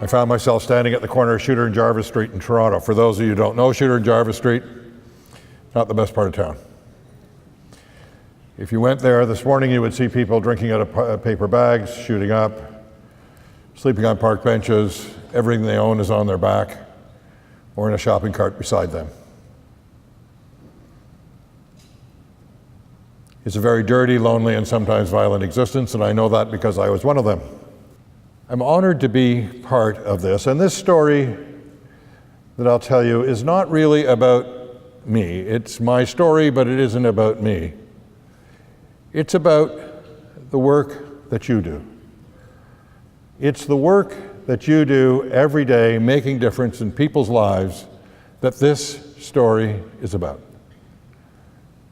I found myself standing at the corner of Shooter and Jarvis Street in Toronto. For those of you who don't know Shooter and Jarvis Street, not the best part of town. If you went there this morning, you would see people drinking out of paper bags, shooting up, sleeping on park benches. Everything they own is on their back or in a shopping cart beside them. It's a very dirty, lonely, and sometimes violent existence, and I know that because I was one of them. I'm honored to be part of this, and this story that I'll tell you is not really about me. It's my story, but it isn't about me. It's about the work that you do. It's the work that you do every day, making difference in people's lives, that this story is about.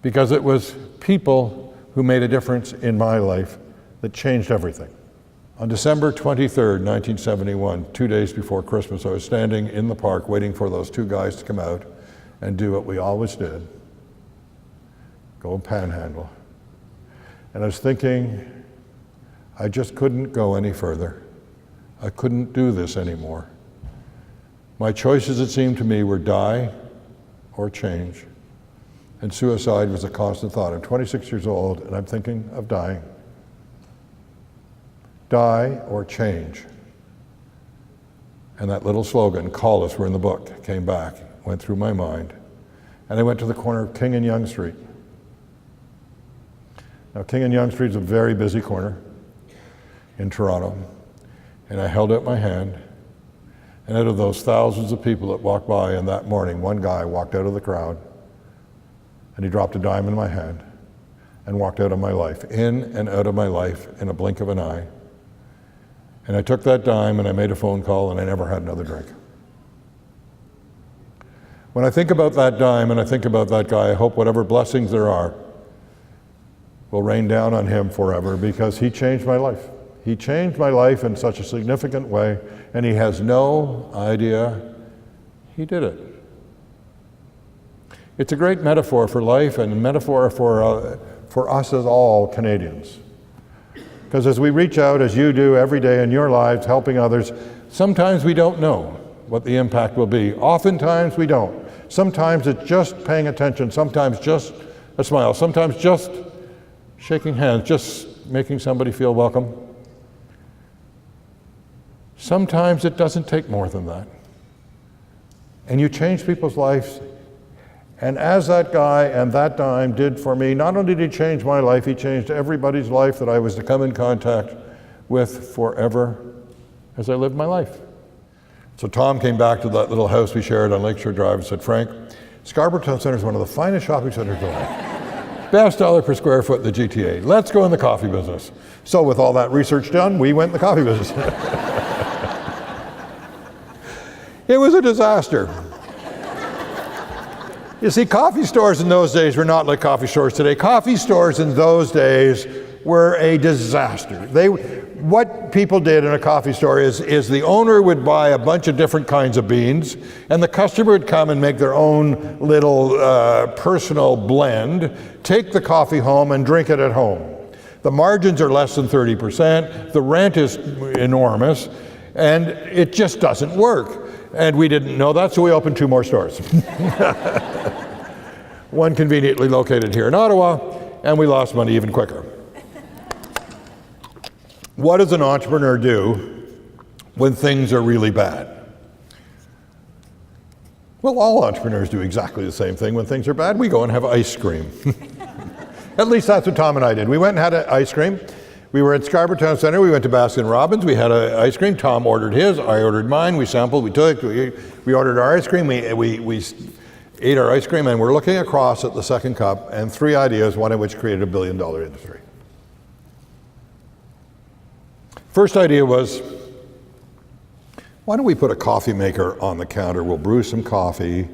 Because it was people who made a difference in my life that changed everything. On December 23rd, 1971, 2 days before Christmas, I was standing in the park waiting for those two guys to come out and do what we always did, go and panhandle. And I was thinking, I just couldn't go any further. I couldn't do this anymore. My choices, it seemed to me, were die or change. And suicide was a constant thought. I'm 26 years old and I'm thinking of dying. Die or change. And that little slogan, call us, we're in the book, came back, went through my mind. And I went to the corner of King and Yonge Street. Now, King and Yonge Street is a very busy corner in Toronto. And I held out my hand, and out of those thousands of people that walked by in that morning, one guy walked out of the crowd, and he dropped a dime in my hand and walked out of my life, in and out of my life in a blink of an eye. And I took that dime and I made a phone call and I never had another drink. When I think about that dime and I think about that guy, I hope whatever blessings there are will rain down on him forever, because he changed my life. He changed my life in such a significant way, and he has no idea he did it. It's a great metaphor for life and a metaphor for us as all Canadians. Because as we reach out, as you do every day in your lives, helping others, sometimes we don't know what the impact will be. Oftentimes we don't. Sometimes it's just paying attention, sometimes just a smile, sometimes just shaking hands, just making somebody feel welcome. Sometimes it doesn't take more than that. And you change people's lives. And as that guy and that dime did for me, not only did he change my life, he changed everybody's life that I was to come in contact with forever as I lived my life. So Tom came back to that little house we shared on Lakeshore Drive and said, Frank, Scarborough Town Centre is one of the finest shopping centres in the world. Best dollar per square foot in the GTA. Let's go in the coffee business. So with all that research done, we went in the coffee business. It was a disaster. You see, coffee stores in those days were not like coffee stores today. Coffee stores in those days were a disaster. What people did in a coffee store is the owner would buy a bunch of different kinds of beans, and the customer would come and make their own little personal blend, take the coffee home and drink it at home. The margins are less than 30%, the rent is enormous, and it just doesn't work. And we didn't know that, so we opened 2 more stores. One conveniently located here in Ottawa, and we lost money even quicker. What does an entrepreneur do when things are really bad? Well, all entrepreneurs do exactly the same thing when things are bad. We go and have ice cream. At least that's what Tom and I did. We went and had ice cream. We were at Scarborough Town Centre, we went to Baskin Robbins, we had ice cream, Tom ordered his, I ordered mine, we sampled, we took, we ordered our ice cream, we ate our ice cream, and we're looking across at the second cup, and 3 ideas, one of which created a $1 billion industry. First idea was, why don't we put a coffee maker on the counter? We'll brew some coffee,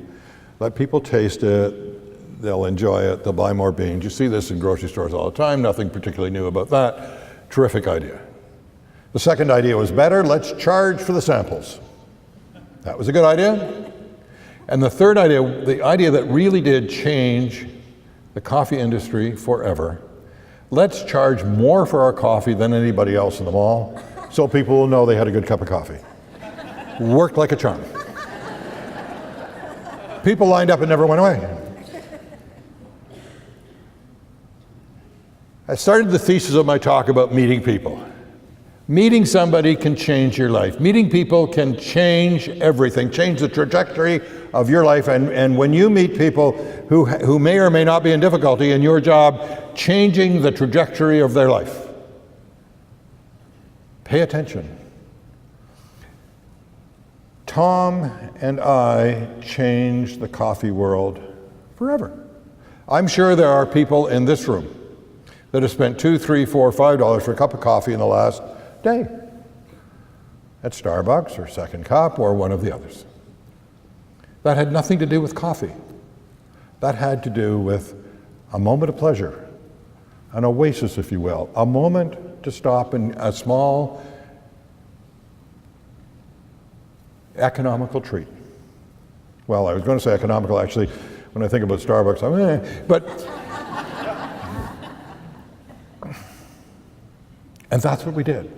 let people taste it, they'll enjoy it, they'll buy more beans. You see this in grocery stores all the time, nothing particularly new about that. Terrific idea. The second idea was better, let's charge for the samples. That was a good idea. And the third idea, the idea that really did change the coffee industry forever, let's charge more for our coffee than anybody else in the mall, so people will know they had a good cup of coffee. Worked like a charm. People lined up and never went away. I started the thesis of my talk about meeting people. Meeting somebody can change your life. Meeting people can change everything, change the trajectory of your life. And when you meet people who may or may not be in difficulty in your job, changing the trajectory of their life. Pay attention. Tom and I changed the coffee world forever. I'm sure there are people in this room that have spent $2, $3, $4, $5 for a cup of coffee in the last day at Starbucks or Second Cup or one of the others. That had nothing to do with coffee. That had to do with a moment of pleasure, an oasis, if you will, a moment to stop in a small economical treat. Well, I was going to say economical, actually. When I think about Starbucks, and that's what we did.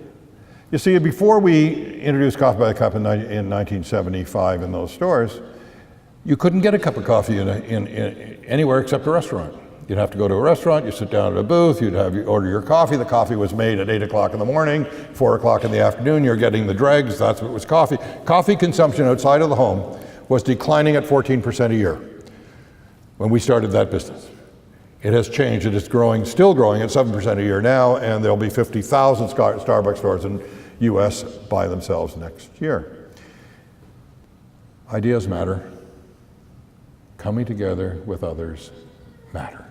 You see, before we introduced coffee by the cup in 1975 in those stores, you couldn't get a cup of coffee in anywhere except a restaurant. You'd have to go to a restaurant, you sit down at a booth, you order your coffee. The coffee was made at 8 o'clock in the morning, 4 o'clock in the afternoon, you're getting the dregs, that's what was coffee. Coffee consumption outside of the home was declining at 14% a year when we started that business. It has changed, it is growing, still growing at 7% a year now, and there'll be 50,000 Starbucks stores in the US by themselves next year. Ideas matter. Coming together with others matter.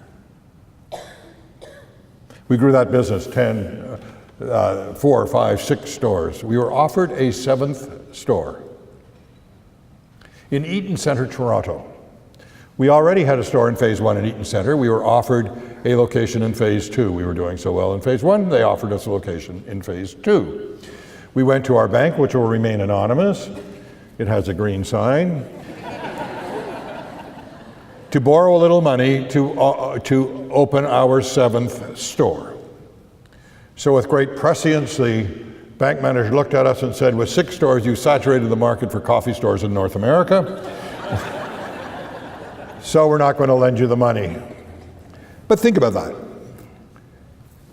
We grew that business 4, 5, 6 stores. We were offered a 7th store in Eaton Centre, Toronto. We already had a store in phase 1 in Eaton Centre. We were offered a location in phase 2. We were doing so well in phase 1, they offered us a location in phase 2. We went to our bank, which will remain anonymous. It has a green sign. To borrow a little money to open our 7th store. So with great prescience, the bank manager looked at us and said, with 6 stores, you saturated the market for coffee stores in North America. So we're not going to lend you the money. But think about that.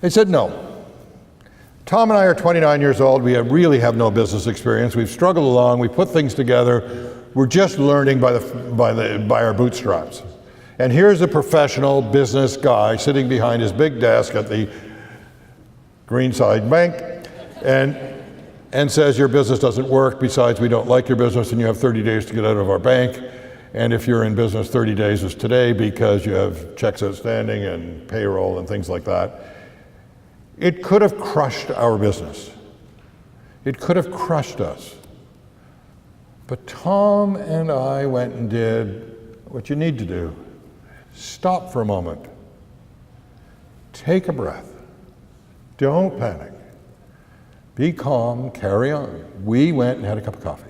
They said no. Tom and I are 29 years old. We really have no business experience. We've struggled along. We put things together. We're just learning by our bootstraps. And here's a professional business guy sitting behind his big desk at the Greenside Bank and says your business doesn't work. Besides, we don't like your business and you have 30 days to get out of our bank. And if you're in business, 30 days is today because you have checks outstanding and payroll and things like that. It could have crushed our business. It could have crushed us. But Tom and I went and did what you need to do. Stop for a moment. Take a breath. Don't panic. Be calm, carry on. We went and had a cup of coffee.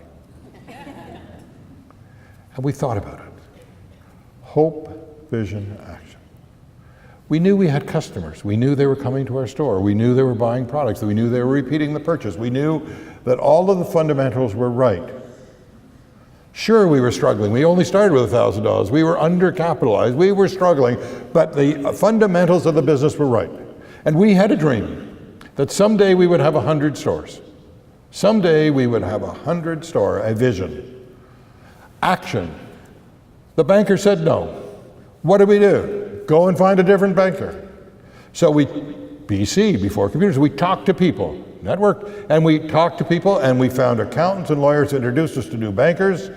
And we thought about it. Hope, vision, action. We knew we had customers. We knew they were coming to our store. We knew they were buying products. We knew they were repeating the purchase. We knew that all of the fundamentals were right. Sure, we were struggling. We only started with $1,000. We were undercapitalized. We were struggling, but the fundamentals of the business were right. And we had a dream that someday we would have 100 stores. Someday we would have 100 stores, a vision. Action. The banker said no. What did we do? Go and find a different banker. So BC, before computers, we talked to people, networked, and we talked to people, and we found accountants and lawyers that introduced us to new bankers,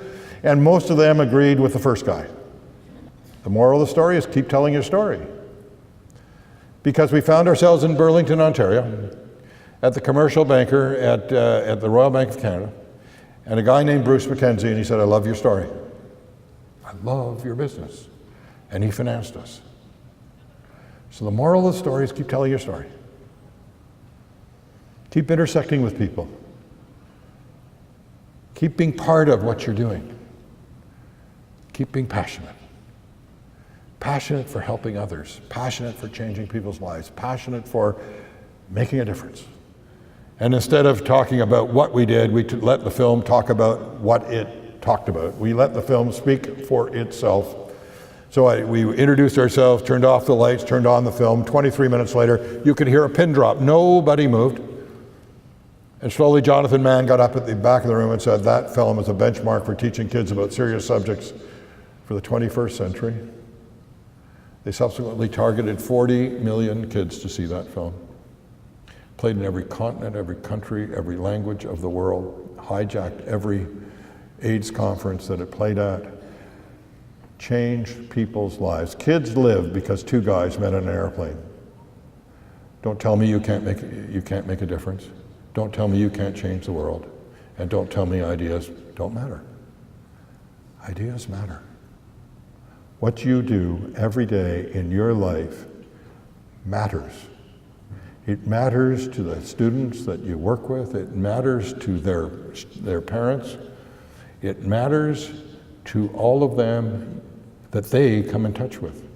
and most of them agreed with the first guy. The moral of the story is keep telling your story. Because we found ourselves in Burlington, Ontario, at the commercial banker at the Royal Bank of Canada, and a guy named Bruce McKenzie, and he said, I love your story. I love your business. And he financed us. So the moral of the story is keep telling your story. Keep intersecting with people. Keep being part of what you're doing. Keep being passionate. Passionate for helping others. Passionate for changing people's lives. Passionate for making a difference. And instead of talking about what we did, we let the film talk about what it talked about. We let the film speak for itself. So we introduced ourselves, turned off the lights, turned on the film. 23 minutes later, you could hear a pin drop. Nobody moved. And slowly Jonathan Mann got up at the back of the room and said, that film is a benchmark for teaching kids about serious subjects for the 21st century. They subsequently targeted 40 million kids to see that film. Played in every continent, every country, every language of the world, hijacked every AIDS conference that it played at, changed people's lives. Kids live because two guys met on an airplane. Don't tell me you can't make a difference. Don't tell me you can't change the world. And don't tell me ideas don't matter. Ideas matter. What you do every day in your life matters. It matters to the students that you work with. It matters to their parents. It matters to all of them that they come in touch with.